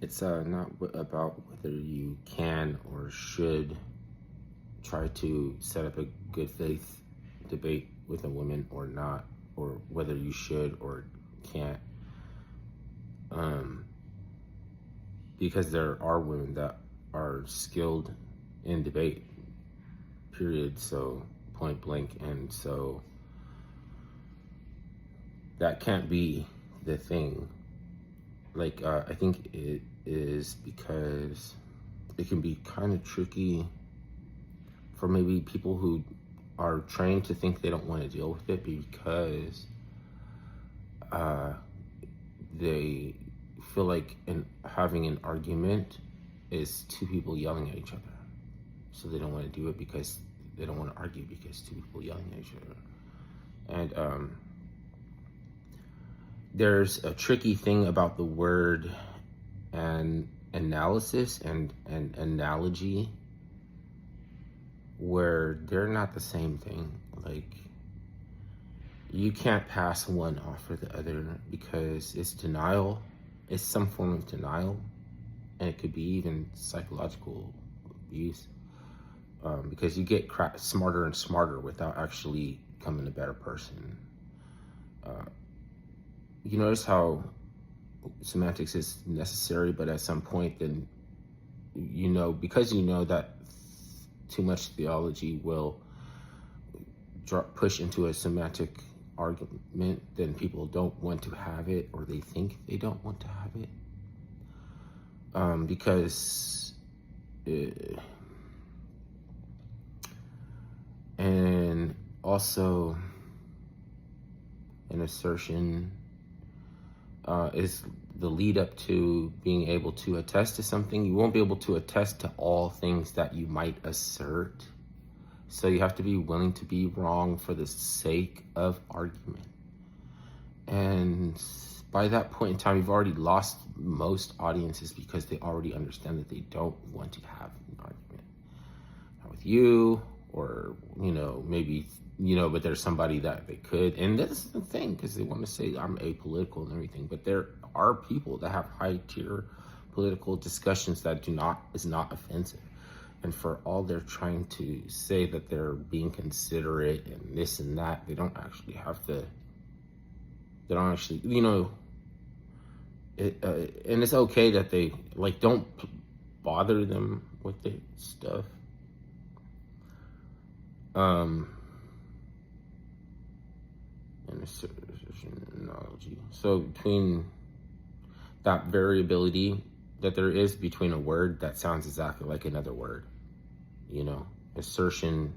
It's not about whether you can or should try to set up a good faith debate with a woman or not, or whether you should or can't. Um, because there are women that are skilled in debate, period. So point blank. And so that can't be the thing. Like, I think it is because it can be kind of tricky for maybe people who are trained to think they don't want to deal with it because they feel like having an argument is two people yelling at each other. So they don't want to do it because they don't want to argue because two people yelling at each other. And there's a tricky thing about the word and analysis and analogy where they're not the same thing. Like, you can't pass one off for the other because it's denial. It's some form of denial, and it could be even psychological abuse, because you get smarter and smarter without actually becoming a better person. You notice how semantics is necessary, but at some point, then because you know that too much theology will push into a semantic argument, then people don't want to have it, or they think they don't want to have it, because and also an assertion is the lead up to being able to attest to something. You won't be able to attest to all things that you might assert. So you have to be willing to be wrong for the sake of argument. And by that point in time, you've already lost most audiences because they already understand that they don't want to have an argument. Not with you, or, maybe, but there's somebody that they could. And that's the thing, because they want to say I'm apolitical and everything. But there are people that have high tier political discussions that is not offensive. And for all they're trying to say that they're being considerate and this and that, they don't actually and it's okay that they, don't bother them with the stuff. And analogy. So between that variability that there is between a word that sounds exactly like another word, assertion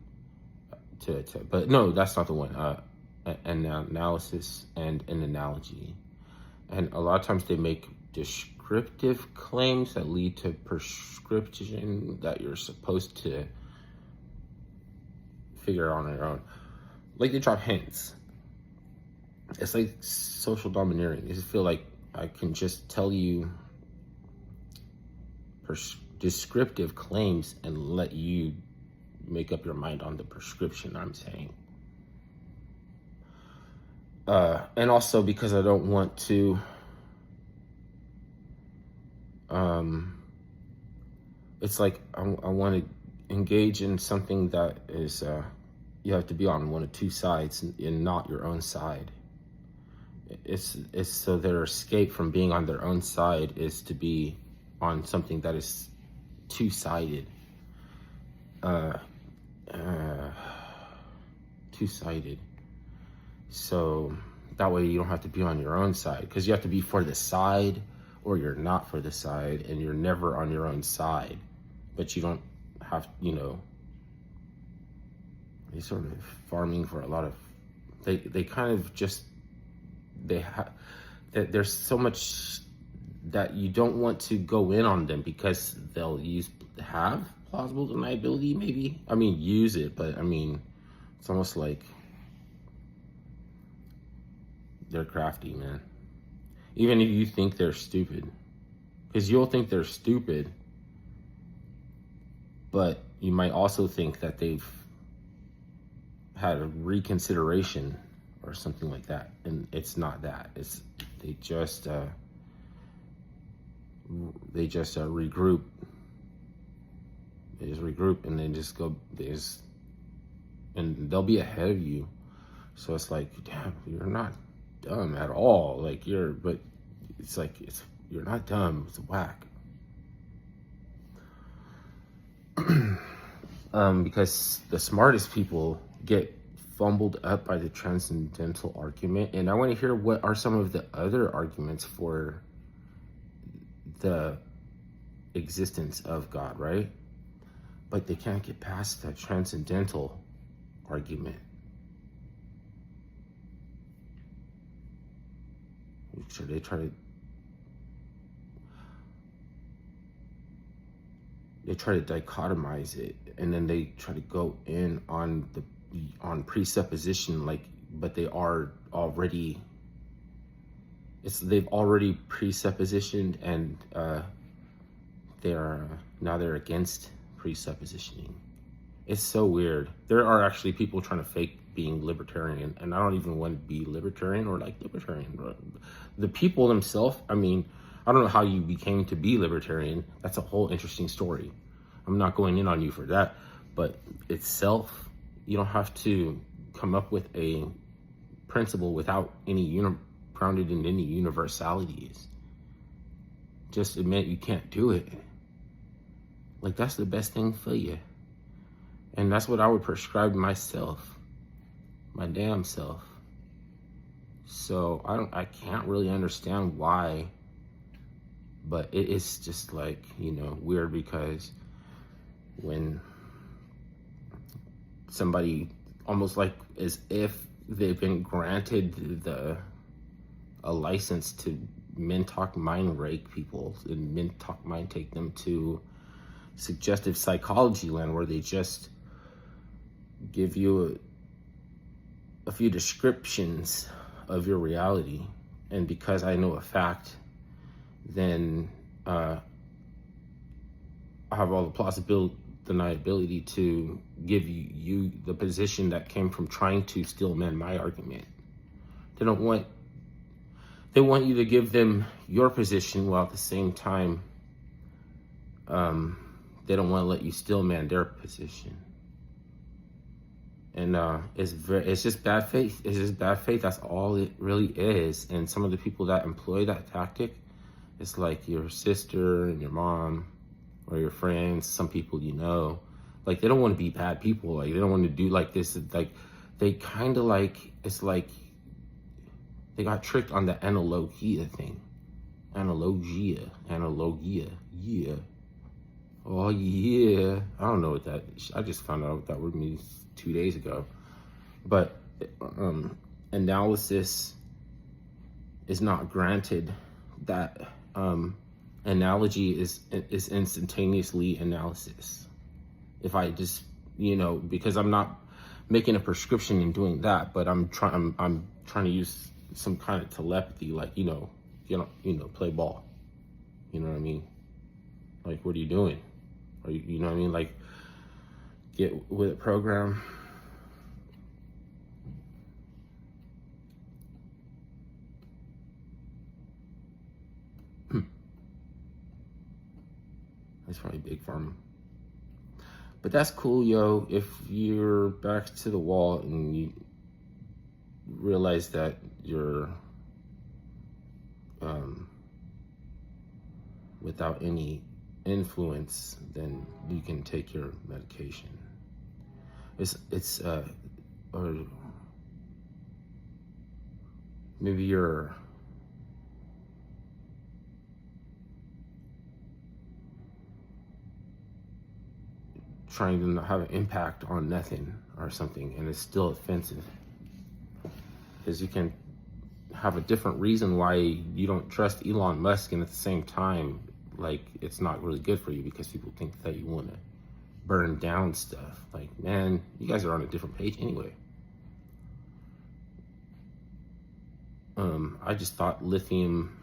but no, that's not the one. An analysis and an analogy. And a lot of times they make descriptive claims that lead to prescription that you're supposed to figure out on your own. Like, they drop hints. It's like social domineering. I just feel like I can just tell you descriptive claims and let you make up your mind on the prescription I'm saying. And also because I don't want to it's like I want to engage in something that is you have to be on one of two sides and not your own side. It's so their escape from being on their own side is to be on something that is two-sided. Two-sided. So that way you don't have to be on your own side, because you have to be for the side or you're not for the side, and you're never on your own side. But you don't have, they sort of farming for a lot of, they kind of just, there's so much that you don't want to go in on them because they'll have plausible deniability, maybe. I mean, use it, but I mean, it's almost like they're crafty, man. Even if you think they're stupid, because you'll think they're stupid, but you might also think that they've had a reconsideration or something like that, and it's not that. It's they just they just regroup. They just regroup and then just go. And they'll be ahead of you. So it's like, damn, you're not dumb at all. Like but it's like you're not dumb. It's whack. Because the smartest people get fumbled up by the transcendental argument, and I want to hear what are some of the other arguments for the existence of God, right? But they can't get past that transcendental argument. So they try to dichotomize it, and then they try to go in on presupposition, like, but they are already, they've already presuppositioned, and they're against presuppositioning. It's so weird. There are actually people trying to fake being libertarian, and I don't even want to be libertarian or like libertarian. The people themselves, I mean, I don't know how you became to be libertarian. That's a whole interesting story. I'm not going in on you for that, but itself, you don't have to come up with a principle without any grounded in any universalities. Just admit you can't do it. Like, that's the best thing for you. And that's what I would prescribe myself, my damn self. So I can't really understand why, but it is just like, weird, because when somebody, almost like as if they've been granted a license to Mentalk mind rake people, and Mentalk mind take them to suggestive psychology land, where they just give you a few descriptions of your reality, and because I know a fact, then I have all the deniability to give you the position that came from trying to still amend my argument. They want you to give them your position, while at the same time they don't want to let you still man their position. And it's just bad faith. It's just bad faith. That's all it really is. And some of the people that employ that tactic, it's like your sister and your mom or your friends, some people like, they don't want to be bad people. Like, they don't want to do like this. Like, they kind of like, it's like they got tricked on the analogia thing. Analogia, yeah. Oh, yeah. I don't know what I just found out what that word means 2 days ago. But analysis is not granted. That analogy is instantaneously analysis. If I just, because I'm not making a prescription in doing that, but I'm trying to use some kind of telepathy, like, play ball. You know what I mean? Like, what are you doing? Or you know what I mean? Like, get with a program. That's probably big pharma. But that's cool, yo. If you're back to the wall and you realize that you're without any influence, then you can take your medication. Or maybe you're trying to have an impact on nothing or something, and it's still offensive, because you can have a different reason why you don't trust Elon Musk, and at the same time, like, it's not really good for you, because people think that you want to burn down stuff. Like, man, you guys are on a different page anyway. I just thought lithium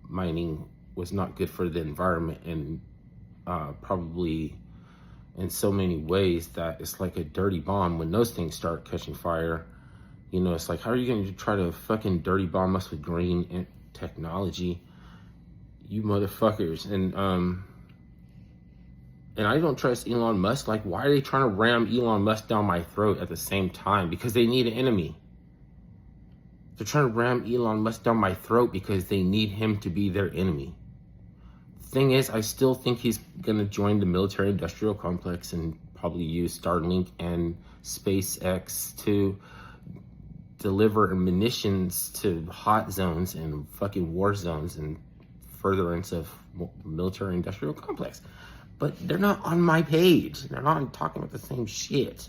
mining was not good for the environment, and probably in so many ways that it's like a dirty bomb. When those things start catching fire, it's like, how are you going to try to fucking dirty bomb us with green technology? You motherfuckers. And I don't trust Elon Musk. Like, why are they trying to ram Elon Musk down my throat at the same time? Because they need an enemy. They're trying to ram Elon Musk down my throat because they need him to be their enemy. The thing is, I still think he's going to join the military-industrial complex and probably use Starlink and SpaceX to deliver munitions to hot zones and fucking war zones and furtherance of military-industrial complex. But they're not on my page. They're not talking about the same shit.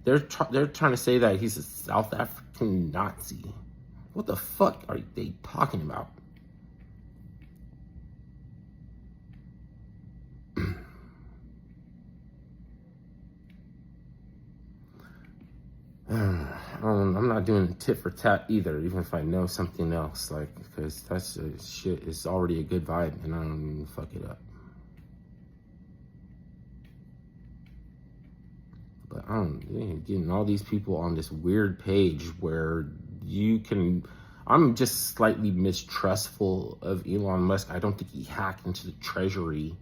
They're trying to say that he's a South African Nazi. What the fuck are they talking about? I'm not doing tit for tat either, even if I know something else, like, because that's shit is already a good vibe, and I don't even fuck it up. But getting all these people on this weird page where you can. I'm just slightly mistrustful of Elon Musk. I don't think he hacked into the treasury.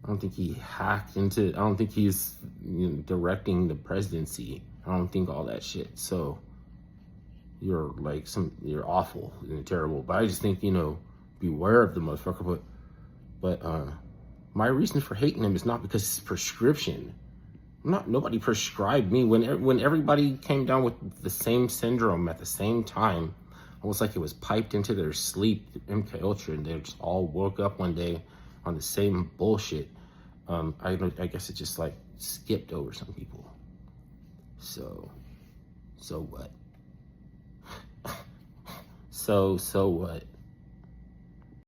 I don't think he's directing the presidency. I don't think all that shit. So you're awful and terrible. But I just think, beware of the motherfucker. But my reason for hating him is not because it's prescription. Nobody prescribed me. When everybody came down with the same syndrome at the same time, almost like it was piped into their sleep, MK Ultra, and they just all woke up one day on the same bullshit. I guess it just like skipped over some people. So what? So what?